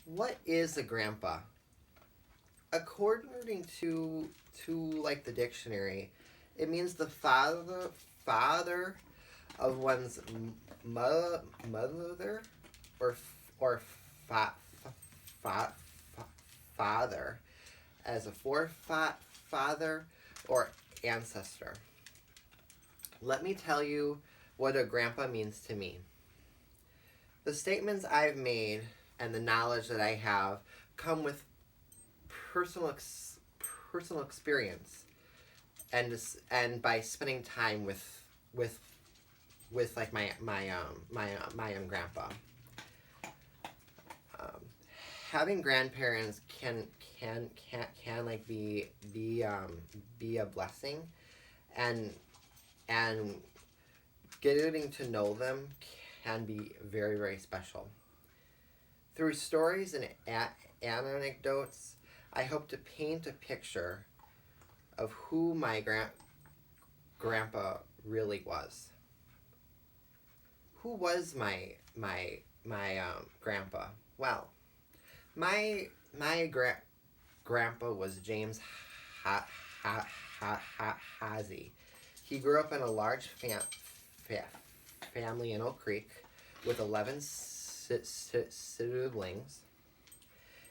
What is a grandpa? According to like the dictionary, it means the father of one's mother or or fa, fa, fa, father as a forefather or ancestor. Let me tell you what a grandpa means to me. The statements I've made and the knowledge that I have come with personal personal experience and by spending time with like my grandpa. Um, Having grandparents can like be a blessing, and and getting to know them can be very special. Through stories and anecdotes, I hope to paint a picture of who my grandpa really was. Who was my grandpa? Well, my grandpa was James Hazy. He grew up in a large family in Oak Creek with 11 siblings.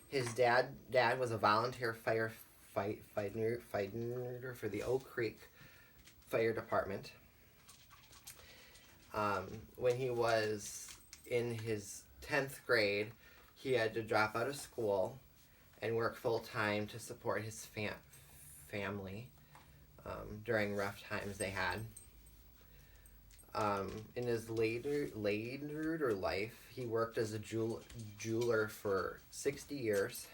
His dad was a volunteer firefighter for the Oak Creek Fire Department. When he was in his 10th grade, he had to drop out of school and work full time to support his family during rough times they had. In his later life, he worked as a jeweler for 60 years.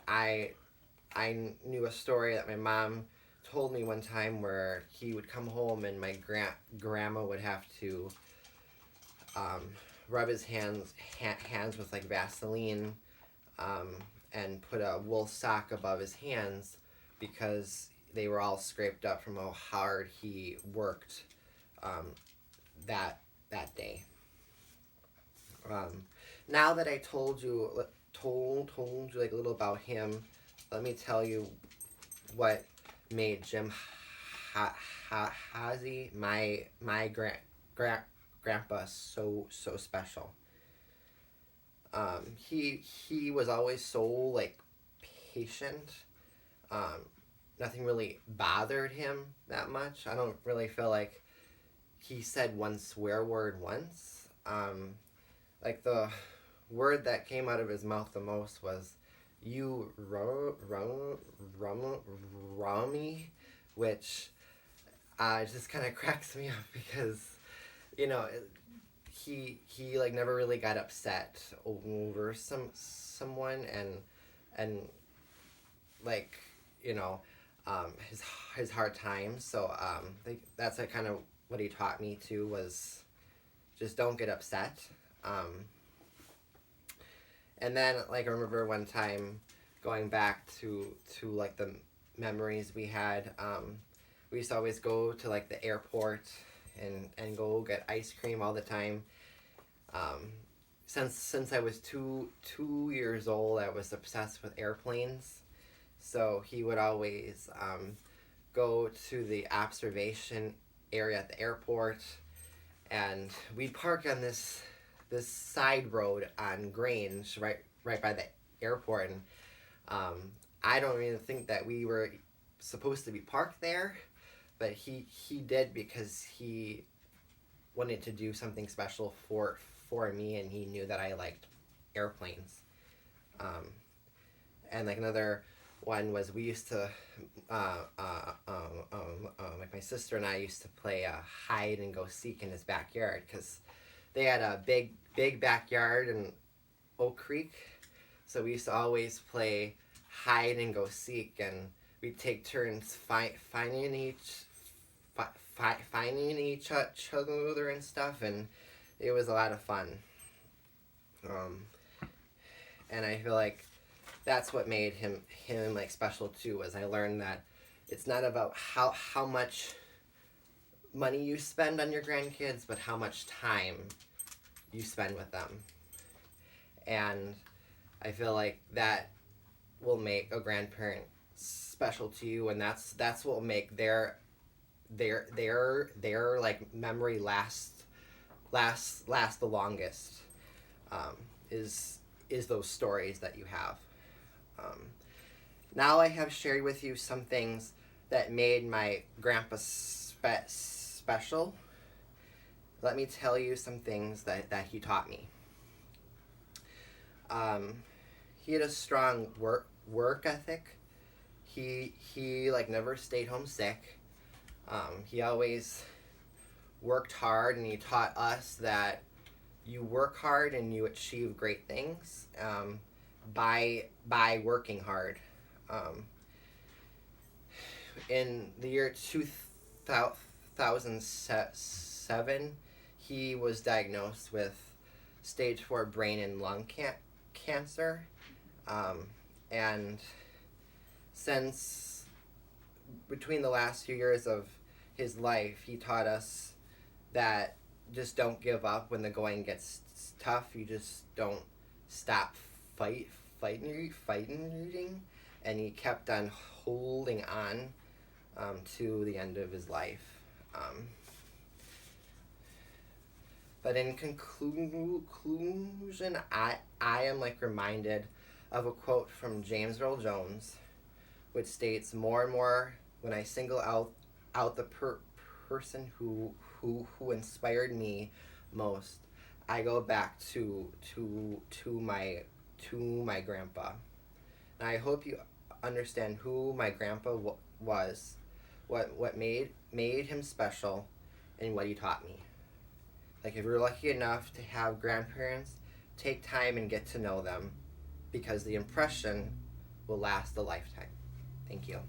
I knew a story that my mom told me one time where he would come home and my grandma would have to rub his hands with like Vaseline and put a wool sock above his hands because they were all scraped up from how hard he worked that day. Now that I told you like a little about him, let me tell you what made Jim Hazy, my grandpa, so special. He was always so like patient. Nothing really bothered him that much. I don't really feel like he said one swear word once. Like the word that came out of his mouth the most was "you rummy," which just kind of cracks me up because you know he like never really got upset over someone and like you know his hard times. So that's like kind of what he taught me too, was just don't get upset. And then like I remember one time going back to like the memories we had. We used to always go to like the airport and go get ice cream all the time. Since I was two years old, I was obsessed with airplanes. So he would always go to the observation area at the airport, and we'd park on this side road on Grange, right by the airport. And I don't even think that we were supposed to be parked there, but he did because he wanted to do something special for me, and he knew that I liked airplanes. And like another one was we used to like my sister and I used to play hide and go seek in his backyard because they had a big backyard in Oak Creek, so we used to always play hide and go seek, and we'd take turns finding each other and stuff, and it was a lot of fun. And I feel like that's what made him like special too, was I learned that it's not about how much money you spend on your grandkids, but how much time you spend with them. and I feel like that will make a grandparent special to you, and that's what will make their like memory last the longest. um, is those stories that you have. um, Now I have shared with you some things that made my grandpa special. Let me tell you some things that he taught me. He had a strong work ethic. He like never stayed home sick. He always worked hard, and he taught us that you work hard and you achieve great things by working hard. In the year 2007, he was diagnosed with stage 4 brain and lung cancer. And since between the last few years of his life, he taught us that just don't give up when the going gets tough. You just don't stop fighting, and he kept on holding on to the end of his life. But in conclusion, I am like reminded of a quote from James Earl Jones, which states, "More and more, when I single out the person who inspired me most, I go back to my grandpa." And I hope you understand who my grandpa was, what made him special, and what he taught me. Like, if you're lucky enough to have grandparents, take time and get to know them, because the impression will last a lifetime. Thank you.